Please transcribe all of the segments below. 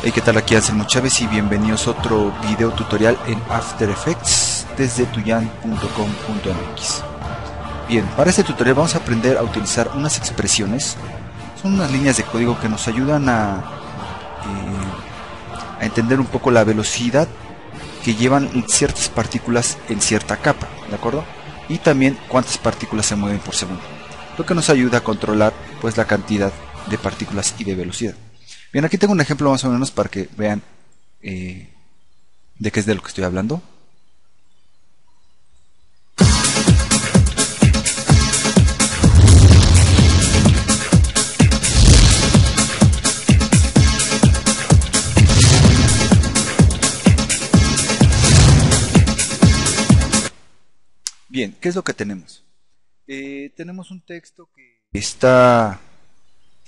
Hey, ¿qué tal? Aquí Anselmo Chávez y bienvenidos a otro video tutorial en After Effects desde tuyan.com.mx. Bien, para este tutorial vamos a aprender a utilizar unas expresiones. Son unas líneas de código que nos ayudan a entender un poco la velocidad que llevan ciertas partículas en cierta capa, ¿de acuerdo? Y también cuántas partículas se mueven por segundo, lo que nos ayuda a controlar pues la cantidad de partículas y de velocidad. Bien, aquí tengo un ejemplo más o menos para que vean de qué es de lo que estoy hablando. Bien, ¿qué es lo que tenemos? Tenemos un texto que está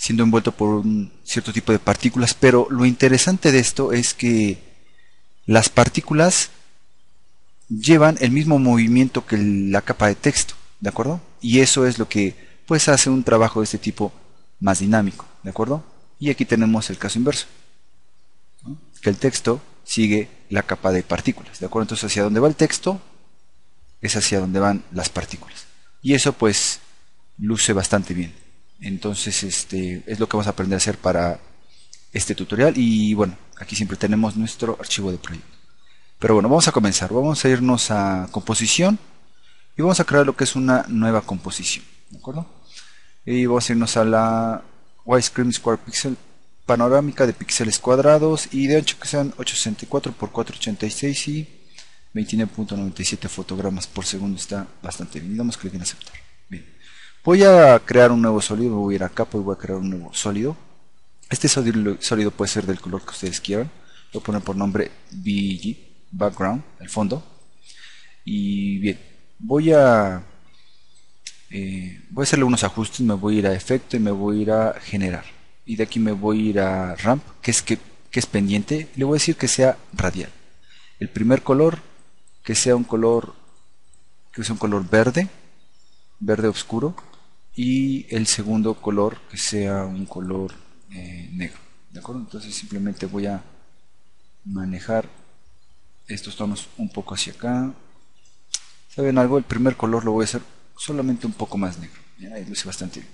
siendo envuelto por un cierto tipo de partículas, pero lo interesante de esto es que las partículas llevan el mismo movimiento que la capa de texto, ¿de acuerdo? Y eso es lo que pues hace un trabajo de este tipo más dinámico, ¿de acuerdo? Y aquí tenemos el caso inverso, ¿no? Que el texto sigue la capa de partículas, ¿de acuerdo? Entonces hacia donde va el texto es hacia donde van las partículas, y eso pues luce bastante bien. Entonces es lo que vamos a aprender a hacer para este tutorial. Y bueno, aquí siempre tenemos nuestro archivo de proyecto. Pero bueno, vamos a comenzar. Vamos a irnos a composición y vamos a crear lo que es una nueva composición, ¿de acuerdo? Y vamos a irnos a la widescreen square pixel, panorámica de píxeles cuadrados y de ancho que sean 864 por 486 y 29.97 fotogramas por segundo. Está bastante bien y damos clic en aceptar. Bien. Voy a crear un nuevo sólido, voy a ir a capa y voy a crear un nuevo sólido. Este sólido puede ser del color que ustedes quieran. Voy a poner por nombre BG, background, el fondo. Y bien, voy a hacerle unos ajustes. Me voy a ir a efecto y me voy a ir a generar. Y de aquí me voy a ir a ramp, que es pendiente. Le voy a decir que sea radial. El primer color, que sea un color verde oscuro. Y el segundo color que sea un color negro, ¿de acuerdo? Entonces simplemente voy a manejar estos tonos un poco hacia acá. ¿Saben algo? El primer color lo voy a hacer solamente un poco más negro. ¿Ya? Ahí luce bastante bien.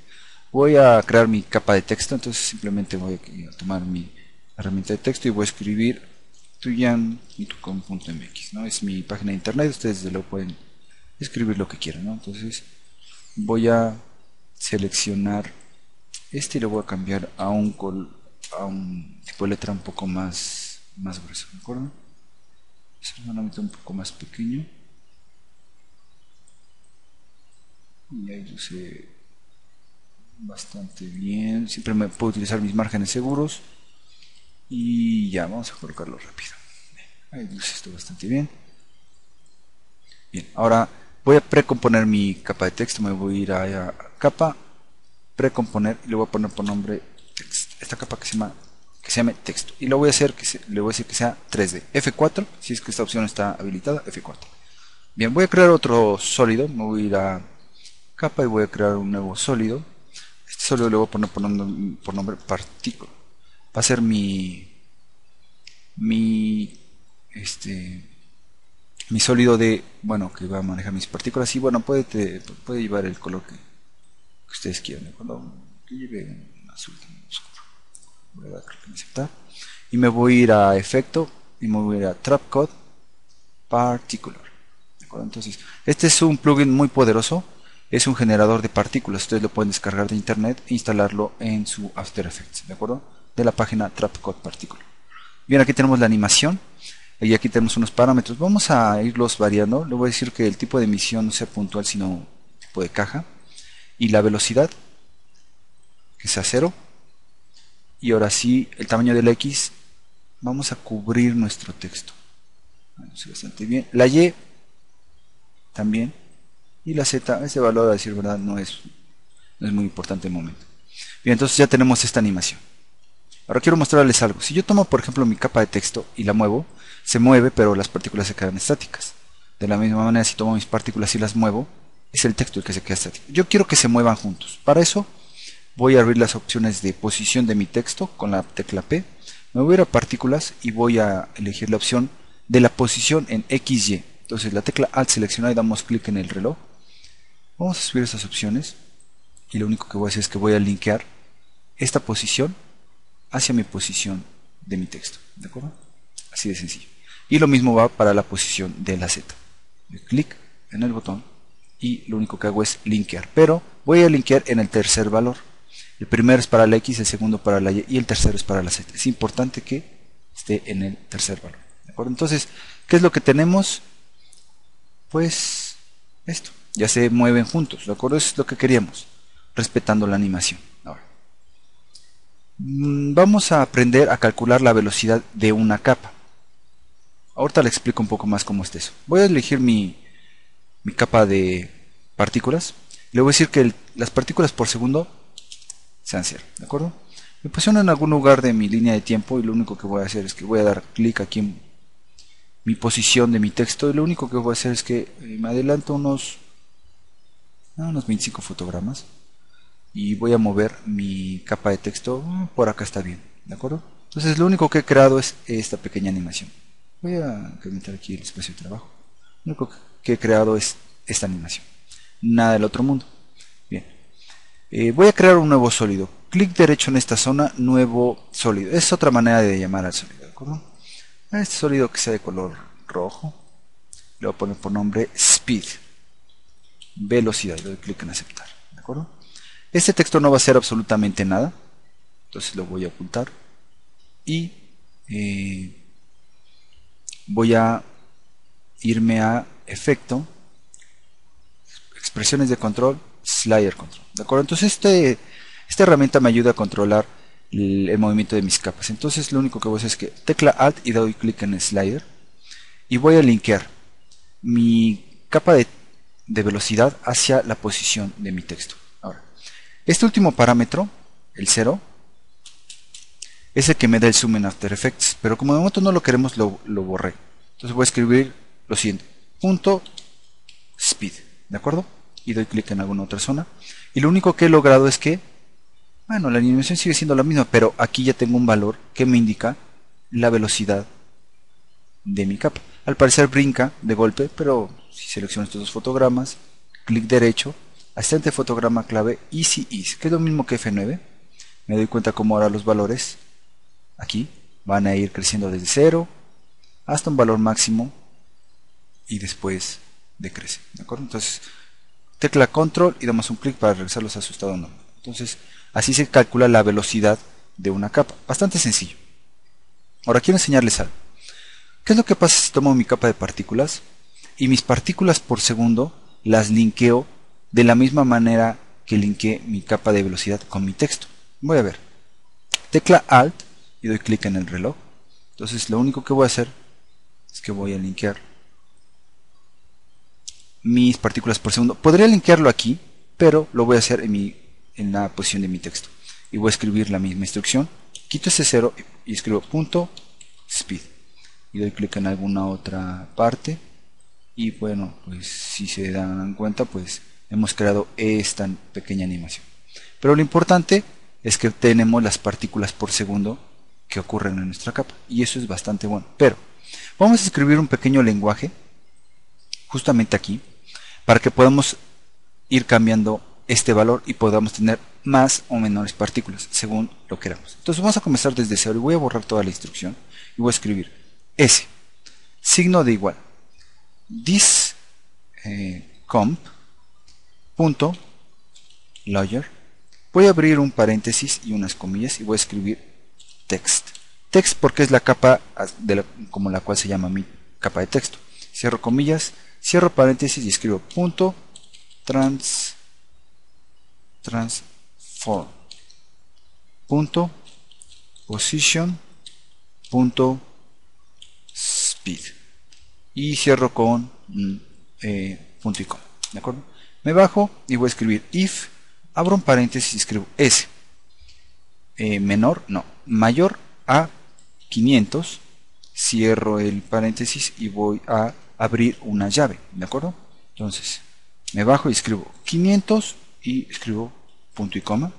Voy a crear mi capa de texto, entonces simplemente voy a tomar mi herramienta de texto y voy a escribir tuyan.com.mx, ¿no? Es mi página de internet, ustedes lo pueden escribir lo que quieran, ¿no? Entonces voy a seleccionar este y lo voy a cambiar a un tipo de letra un poco más grueso, ¿de acuerdo? Solamente un poco más pequeño y ahí luce bastante bien. Siempre me puedo utilizar mis márgenes seguros y ya vamos a colocarlo rápido. Ahí luce esto bastante bien. Bien, ahora voy a precomponer mi capa de texto. Me voy a ir a capa, precomponer y le voy a poner por nombre text. Esta capa que se llame texto. Y lo voy a hacer le voy a decir que sea 3D. F4, si es que esta opción está habilitada, F4. Bien, voy a crear otro sólido. Me voy a ir a capa y voy a crear un nuevo sólido. Este sólido le voy a poner por nombre partícula. Va a ser mi sólido que va a manejar mis partículas. Y bueno, puede llevar el color que ustedes quieran, que lleve un azul oscuro. Voy a dar clic en aceptar y me voy a ir a efecto y me voy a ir a trap code particular, ¿de acuerdo? Entonces este es un plugin muy poderoso, es un generador de partículas. Ustedes lo pueden descargar de internet e instalarlo en su After Effects, ¿de acuerdo? De la página trap code particular. Bien, aquí tenemos la animación y aquí tenemos unos parámetros. Vamos a irlos variando. Le voy a decir que el tipo de emisión no sea puntual sino tipo de caja, y la velocidad que sea 0. Y ahora sí, el tamaño del X, vamos a cubrir nuestro texto. Bueno, bastante bien. La Y también, y la Z, ese valor a decir verdad no es muy importante en el momento. Bien, entonces ya tenemos esta animación. Ahora quiero mostrarles algo. Si yo tomo por ejemplo mi capa de texto y la muevo, se mueve pero las partículas se quedan estáticas. De la misma manera, si tomo mis partículas y las muevo, es el texto el que se queda estático. Yo quiero que se muevan juntos. Para eso voy a abrir las opciones de posición de mi texto con la tecla P. Me voy a ir a partículas y voy a elegir la opción de la posición en XY. Entonces la tecla Alt selecciona y damos clic en el reloj. Vamos a subir esas opciones y lo único que voy a hacer es que voy a linkear esta posición hacia mi posición de mi texto, ¿de acuerdo? Así de sencillo. Y lo mismo va para la posición de la Z. Doy clic en el botón y lo único que hago es linkear, pero voy a linkear en el tercer valor. El primero es para la X, el segundo para la Y y el tercero es para la Z. Es importante que esté en el tercer valor, ¿de acuerdo? Entonces, ¿qué es lo que tenemos? Pues esto, ya se mueven juntos, ¿de acuerdo? Eso es lo que queríamos, respetando la animación. Ahora, vamos a aprender a calcular la velocidad de una capa. Ahorita le explico un poco más cómo es eso. Voy a elegir mi capa de partículas. Le voy a decir que las partículas por segundo sean 0, ¿de acuerdo? Me posiciono en algún lugar de mi línea de tiempo y lo único que voy a hacer es que voy a dar clic aquí en mi posición de mi texto y lo único que voy a hacer es que me adelanto unos 25 fotogramas y voy a mover mi capa de texto por acá, está bien, ¿de acuerdo? Entonces lo único que he creado es esta pequeña animación. Voy a incrementar aquí el espacio de trabajo. Lo único que he creado es esta animación, nada del otro mundo. Bien, voy a crear un nuevo sólido. Clic derecho en esta zona, nuevo sólido. Es otra manera de llamar al sólido, ¿de acuerdo? A este sólido que sea de color rojo, le voy a poner por nombre Speed, velocidad. Le doy clic en aceptar, ¿de acuerdo? Este texto no va a hacer absolutamente nada, entonces lo voy a ocultar y voy a irme a efecto, expresiones de control, slider control, ¿de acuerdo? Entonces esta herramienta me ayuda a controlar el movimiento de mis capas. Entonces lo único que voy a hacer es que tecla Alt y doy clic en slider y voy a linkear mi capa de velocidad hacia la posición de mi texto. Ahora, este último parámetro, el 0, es el que me da el zoom en After Effects, pero como de momento no lo queremos, lo borré. Entonces voy a escribir lo siguiente, punto speed, ¿de acuerdo? Y doy clic en alguna otra zona. Y lo único que he logrado es que, bueno, la animación sigue siendo la misma, pero aquí ya tengo un valor que me indica la velocidad de mi capa. Al parecer brinca de golpe, pero si selecciono estos dos fotogramas, clic derecho, asistente fotograma clave Easy Ease, que es lo mismo que F9, me doy cuenta como ahora los valores aquí van a ir creciendo desde 0 hasta un valor máximo y después decrece, ¿de acuerdo? Entonces tecla control y damos un clic para regresarlos a su estado normal. Entonces así se calcula la velocidad de una capa, bastante sencillo. Ahora quiero enseñarles algo. ¿Qué es lo que pasa si tomo mi capa de partículas y mis partículas por segundo las linkeo de la misma manera que linkeé mi capa de velocidad con mi texto? Voy a ver. Tecla Alt y doy clic en el reloj. Entonces lo único que voy a hacer es que voy a linkear mis partículas por segundo. Podría linkearlo aquí, pero lo voy a hacer en la posición de mi texto. Y voy a escribir la misma instrucción. Quito ese 0 y escribo punto speed. Y doy clic en alguna otra parte. Y bueno, pues si se dan cuenta, pues hemos creado esta pequeña animación. Pero lo importante es que tenemos las partículas por segundo que ocurren en nuestra capa. Y eso es bastante bueno. Pero vamos a escribir un pequeño lenguaje justamente aquí para que podamos ir cambiando este valor y podamos tener más o menores partículas según lo queramos. Entonces vamos a comenzar desde 0 y voy a borrar toda la instrucción y voy a escribir S, signo de igual, this comp punto lawyer, voy a abrir un paréntesis y unas comillas y voy a escribir text. Text porque es la capa como la cual se llama mi capa de texto. Cierro comillas, cierro paréntesis y escribo punto transform punto position punto speed y cierro con punto y coma, ¿de acuerdo? Me bajo y voy a escribir if, abro un paréntesis y escribo s mayor a 500, cierro el paréntesis y voy a abrir una llave, ¿de acuerdo? Entonces me bajo y escribo 500 y escribo punto y coma.